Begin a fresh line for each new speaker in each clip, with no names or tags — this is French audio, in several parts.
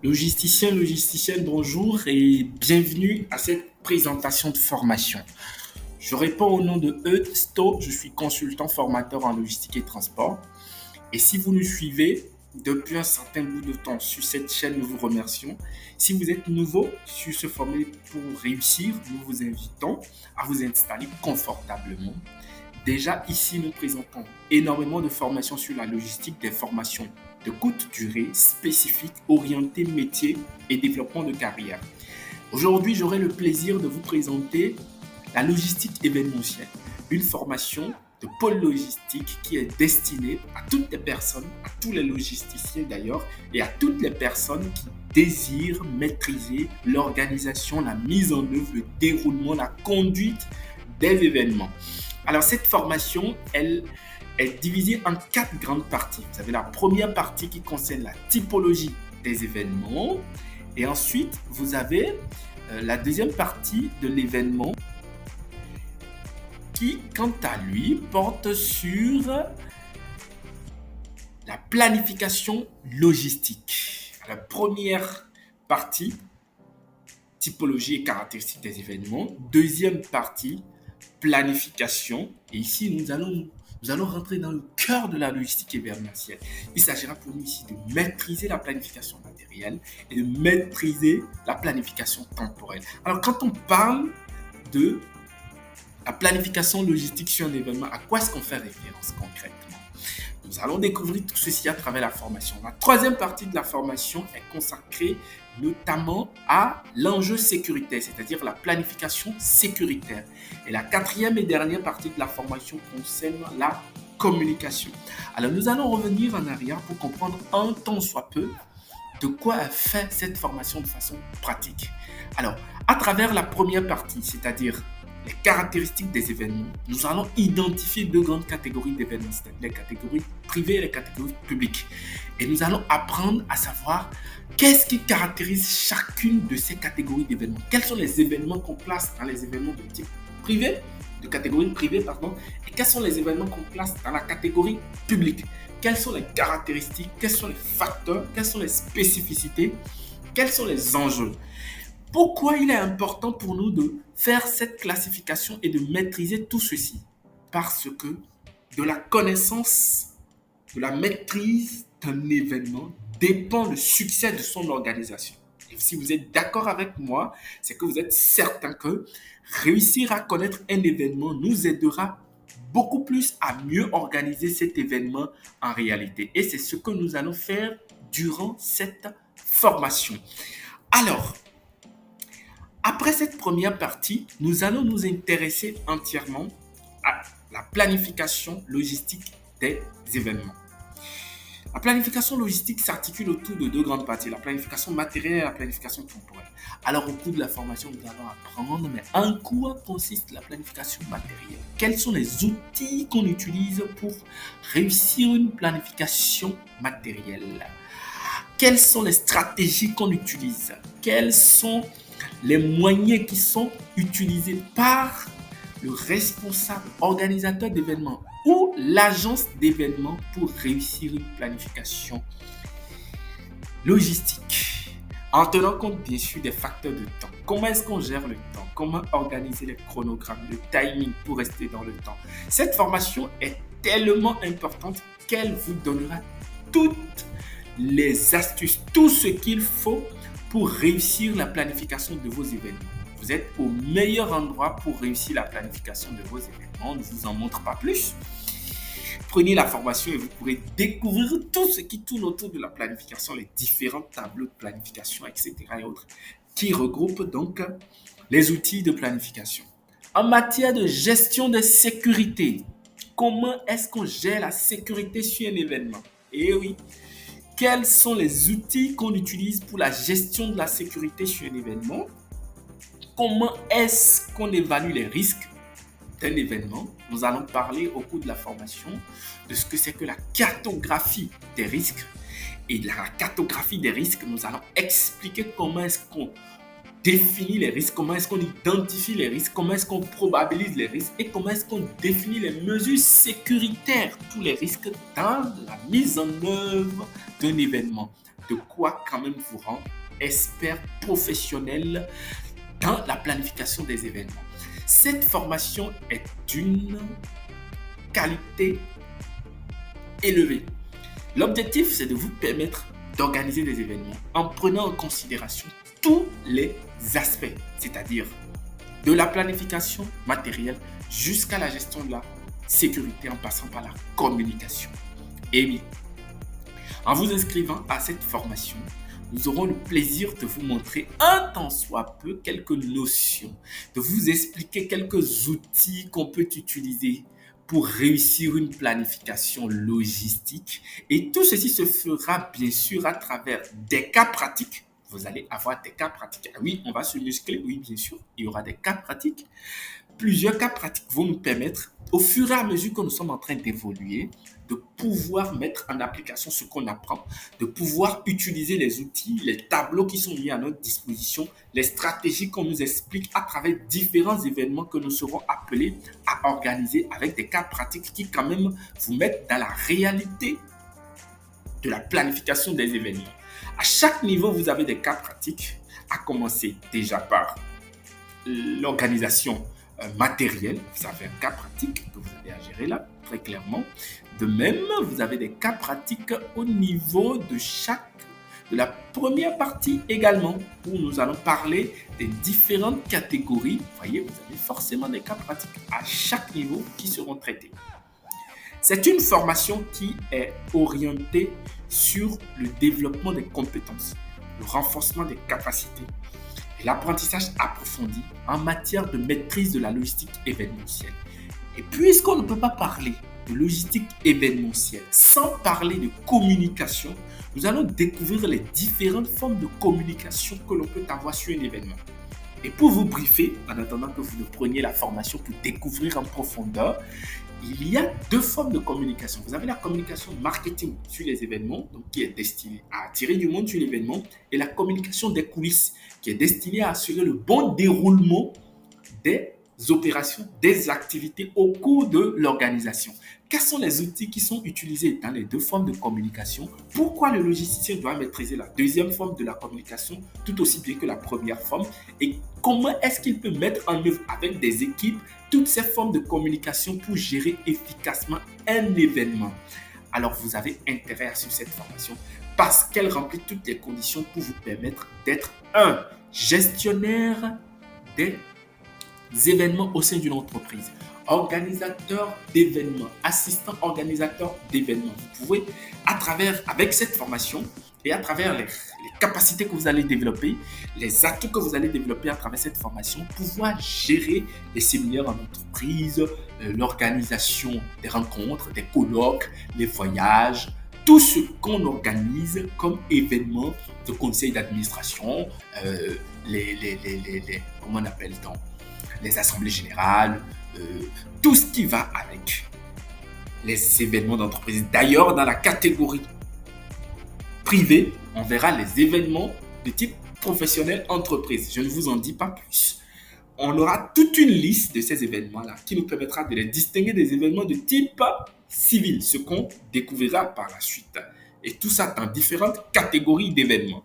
Logisticiens, logisticiennes, bonjour et bienvenue à cette présentation de formation. Je réponds au nom de Eudes Sto, je suis consultant formateur en logistique et transport. Et si vous nous suivez depuis un certain bout de temps sur cette chaîne, nous vous remercions. Si vous êtes nouveau sur ce format pour réussir, nous vous invitons à vous installer confortablement. Déjà, ici, nous présentons énormément de formations sur la logistique, des formations de courte durée, spécifiques, orientées métier et développement de carrière. Aujourd'hui, j'aurai le plaisir de vous présenter la logistique événementielle, une formation de pôle logistique qui est destinée à toutes les personnes, à tous les logisticiens d'ailleurs, et à toutes les personnes qui désirent maîtriser l'organisation, la mise en œuvre, le déroulement, la conduite des événements. Alors, cette formation, elle est divisée en 4 grandes parties. Vous avez la première partie qui concerne la typologie des événements. Et ensuite, vous avez la deuxième partie de l'événement qui, quant à lui, porte sur la planification logistique. La première partie, typologie et caractéristiques des événements. Deuxième partie, planification. Et ici, nous allons rentrer dans le cœur de la logistique événementielle. Il s'agira pour nous ici de maîtriser la planification matérielle et de maîtriser la planification temporelle. Alors, quand on parle de la planification logistique sur un événement, à quoi est-ce qu'on fait référence concrètement? Nous allons découvrir tout ceci à travers la formation. La troisième partie de la formation est consacrée notamment à l'enjeu sécuritaire, c'est-à-dire la planification sécuritaire. Et la quatrième et dernière partie de la formation concerne la communication. Alors, nous allons revenir en arrière pour comprendre un tant soit peu de quoi est fait cette formation de façon pratique. Alors, à travers la première partie, c'est-à-dire les caractéristiques des événements, nous allons identifier 2 grandes catégories d'événements, c'est-à-dire les catégories privées et les catégories publiques. Et nous allons apprendre à savoir qu'est-ce qui caractérise chacune de ces catégories d'événements. Quels sont les événements qu'on place dans les événements de type privé, de catégorie privée, pardon, et quels sont les événements qu'on place dans la catégorie publique. Quelles sont les caractéristiques, quels sont les facteurs, quelles sont les spécificités, quels sont les enjeux. Pourquoi il est important pour nous de faire cette classification et de maîtriser tout ceci? Parce que de la connaissance, de la maîtrise d'un événement dépend le succès de son organisation. Et si vous êtes d'accord avec moi, c'est que vous êtes certain que réussir à connaître un événement nous aidera beaucoup plus à mieux organiser cet événement en réalité. Et c'est ce que nous allons faire durant cette formation. Alors, après cette première partie, nous allons nous intéresser entièrement à la planification logistique des événements. La planification logistique s'articule autour de 2 grandes parties, la planification matérielle et la planification temporelle. Alors, au cours de la formation, nous allons apprendre, mais en quoi consiste la planification matérielle? Quels sont les outils qu'on utilise pour réussir une planification matérielle? Quelles sont les stratégies qu'on utilise? Quels sont les moyens qui sont utilisés par le responsable organisateur d'événements ou l'agence d'événements pour réussir une planification logistique, en tenant compte bien sûr des facteurs de temps. Comment est-ce qu'on gère le temps? Comment organiser les chronogrammes, le timing pour rester dans le temps? Cette formation est tellement importante qu'elle vous donnera toutes les astuces, tout ce qu'il faut pour réussir la planification de vos événements. Vous êtes au meilleur endroit pour réussir la planification de vos événements. On ne vous en montre pas plus. Prenez la formation et vous pourrez découvrir tout ce qui tourne autour de la planification, les différents tableaux de planification, etc. et autres, qui regroupent donc les outils de planification. En matière de gestion de sécurité, comment est-ce qu'on gère la sécurité sur un événement? Eh oui, quels sont les outils qu'on utilise pour la gestion de la sécurité sur un événement? Comment est-ce qu'on évalue les risques d'un événement? Nous allons parler au cours de la formation de ce que c'est que la cartographie des risques. Et de la cartographie des risques, nous allons expliquer comment est-ce qu'on définit les risques, comment est-ce qu'on identifie les risques, comment est-ce qu'on probabilise les risques et comment est-ce qu'on définit les mesures sécuritaires, tous les risques dans la mise en œuvre d'un événement. de quoi quand même vous rendre expert professionnel dans la planification des événements. Cette formation est d'une qualité élevée. L'objectif, c'est de vous permettre d'organiser des événements en prenant en considération tous les aspects, c'est-à-dire de la planification matérielle jusqu'à la gestion de la sécurité en passant par la communication. Et oui, en vous inscrivant à cette formation, nous aurons le plaisir de vous montrer un tant soit peu quelques notions, de vous expliquer quelques outils qu'on peut utiliser pour réussir une planification logistique. Et tout ceci se fera bien sûr à travers des cas pratiques. Vous allez avoir des cas pratiques. Oui, on va se muscler, oui, bien sûr, il y aura des cas pratiques. Plusieurs cas pratiques vont nous permettre, au fur et à mesure que nous sommes en train d'évoluer, de pouvoir mettre en application ce qu'on apprend, de pouvoir utiliser les outils, les tableaux qui sont mis à notre disposition, les stratégies qu'on nous explique à travers différents événements que nous serons appelés à organiser avec des cas pratiques qui quand même vous mettent dans la réalité de la planification des événements. À chaque niveau, vous avez des cas pratiques, à commencer déjà par l'organisation matérielle. Vous avez un cas pratique que vous avez à gérer là, très clairement. De même, vous avez des cas pratiques au niveau de la première partie également, où nous allons parler des différentes catégories. Vous voyez, vous avez forcément des cas pratiques à chaque niveau qui seront traités. C'est une formation qui est orientée sur le développement des compétences, le renforcement des capacités et l'apprentissage approfondi en matière de maîtrise de la logistique événementielle. Et puisqu'on ne peut pas parler de logistique événementielle sans parler de communication, nous allons découvrir les différentes formes de communication que l'on peut avoir sur un événement. Et pour vous briefer, en attendant que vous ne preniez la formation pour découvrir en profondeur, il y a deux formes de communication. Vous avez la communication marketing sur les événements, donc qui est destinée à attirer du monde sur l'événement, et la communication des coulisses, qui est destinée à assurer le bon déroulement des opérations, des activités au cours de l'organisation. Quels sont les outils qui sont utilisés dans les deux formes de communication? Pourquoi le logisticien doit maîtriser la deuxième forme de la communication tout aussi bien que la première forme? Et comment est-ce qu'il peut mettre en œuvre avec des équipes toutes ces formes de communication pour gérer efficacement un événement? Alors, vous avez intérêt à suivre cette formation parce qu'elle remplit toutes les conditions pour vous permettre d'être un gestionnaire des événements au sein d'une entreprise, organisateur d'événements, assistant organisateur d'événements. Vous pouvez, avec cette formation et à travers les capacités que vous allez développer, les atouts que vous allez développer à travers cette formation, pouvoir gérer les séminaires en entreprise, l'organisation des rencontres, des colloques, les voyages, tout ce qu'on organise comme événements de conseil d'administration, comment on appelle-t-on, les assemblées générales, tout ce qui va avec les événements d'entreprise. D'ailleurs, dans la catégorie privée, on verra les événements de type professionnel entreprise. Je ne vous en dis pas plus. On aura toute une liste de ces événements-là qui nous permettra de les distinguer des événements de type civil, ce qu'on découvrira par la suite. Et tout ça dans différentes catégories d'événements.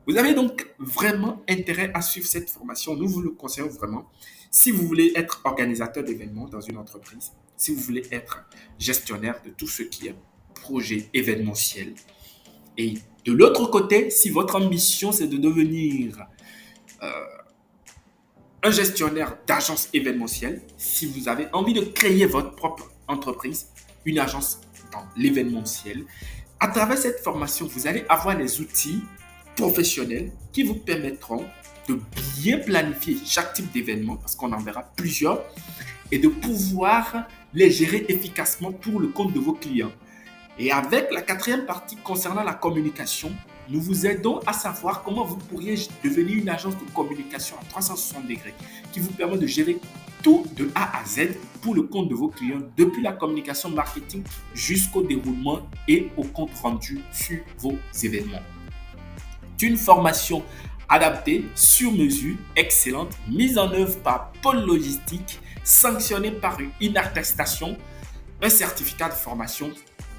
Vous avez donc vraiment intérêt à suivre cette formation. Nous vous le conseillons vraiment. Si vous voulez être organisateur d'événements dans une entreprise, si vous voulez être gestionnaire de tout ce qui est projet événementiel. Et de l'autre côté, si votre ambition c'est de devenir un gestionnaire d'agence événementielle, si vous avez envie de créer votre propre entreprise, une agence dans l'événementiel, à travers cette formation, vous allez avoir les outils professionnels qui vous permettront de bien planifier chaque type d'événement, parce qu'on en verra plusieurs, et de pouvoir les gérer efficacement pour le compte de vos clients. Et avec la quatrième partie concernant la communication, nous vous aidons à savoir comment vous pourriez devenir une agence de communication à 360 degrés qui vous permet de gérer tout de A à Z pour le compte de vos clients, depuis la communication marketing jusqu'au déroulement et au compte rendu sur vos événements. C'est une formation adaptée, sur mesure, excellente, mise en œuvre par Pôle Logistique, sanctionnée par une attestation, un certificat de formation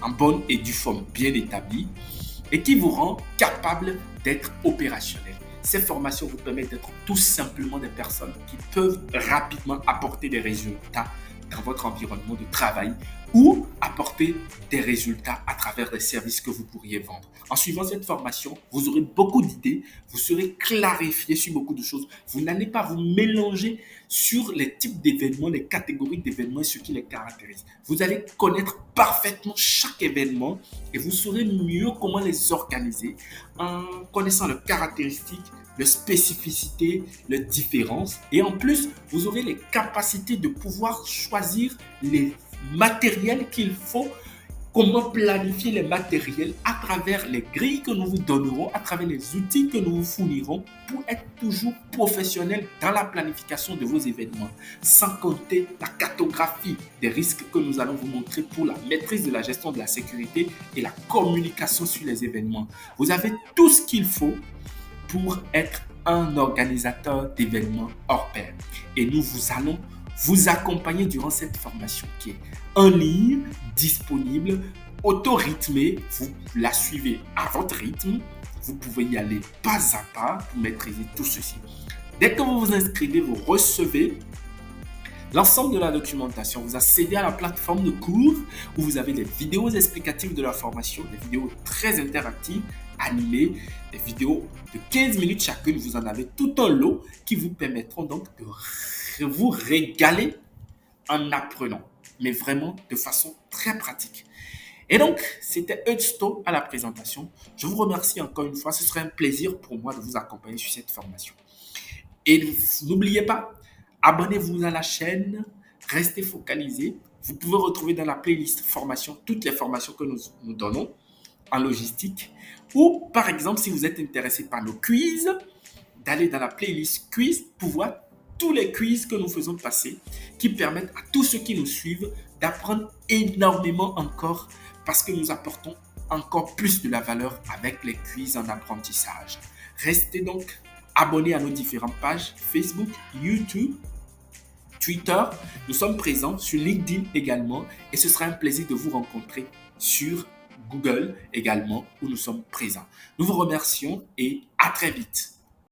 en bonne et due forme bien établi. et qui vous rend capable d'être opérationnel. Ces formations vous permettent d'être tout simplement des personnes qui peuvent rapidement apporter des résultats dans votre environnement de travail ou apporter des résultats à travers des services que vous pourriez vendre. En suivant cette formation, vous aurez beaucoup d'idées, vous serez clarifié sur beaucoup de choses. Vous n'allez pas vous mélanger sur les types d'événements, les catégories d'événements et ce qui les caractérise. Vous allez connaître parfaitement chaque événement et vous saurez mieux comment les organiser en connaissant leurs caractéristiques, leurs spécificités, leurs différences. Et en plus, vous aurez les capacités de pouvoir choisir les matériels qu'il faut, comment planifier les matériels à travers les grilles que nous vous donnerons, à travers les outils que nous vous fournirons pour être toujours professionnel dans la planification de vos événements, sans compter la cartographie des risques que nous allons vous montrer pour la maîtrise de la gestion de la sécurité et la communication sur les événements. Vous avez tout ce qu'il faut pour être un organisateur d'événements hors pair. Et nous vous allons vous accompagner durant cette formation qui est en ligne, disponible, auto-rythmée. Vous la suivez à votre rythme. Vous pouvez y aller pas à pas pour maîtriser tout ceci. Dès que vous vous inscrivez, vous recevez l'ensemble de la documentation. Vous accédez à la plateforme de cours où vous avez des vidéos explicatives de la formation, des vidéos très interactives, animées, des vidéos de 15 minutes chacune. Vous en avez tout un lot qui vous permettront donc de vous régaler en apprenant, mais vraiment de façon très pratique. Et donc, c'était Eusto à la présentation. Je vous remercie encore une fois. Ce serait un plaisir pour moi de vous accompagner sur cette formation. Et n'oubliez pas, abonnez-vous à la chaîne, restez focalisés. Vous pouvez retrouver dans la playlist formation toutes les formations que nous donnons en logistique. Ou par exemple, si vous êtes intéressé par nos quiz, d'aller dans la playlist quiz pour voir tous les quiz que nous faisons passer qui permettent à tous ceux qui nous suivent d'apprendre énormément encore parce que nous apportons encore plus de la valeur avec les quiz en apprentissage. Restez donc abonnés à nos différentes pages Facebook, YouTube, Twitter. Nous sommes présents sur LinkedIn également et ce sera un plaisir de vous rencontrer sur Google également où nous sommes présents. Nous vous remercions et à très vite.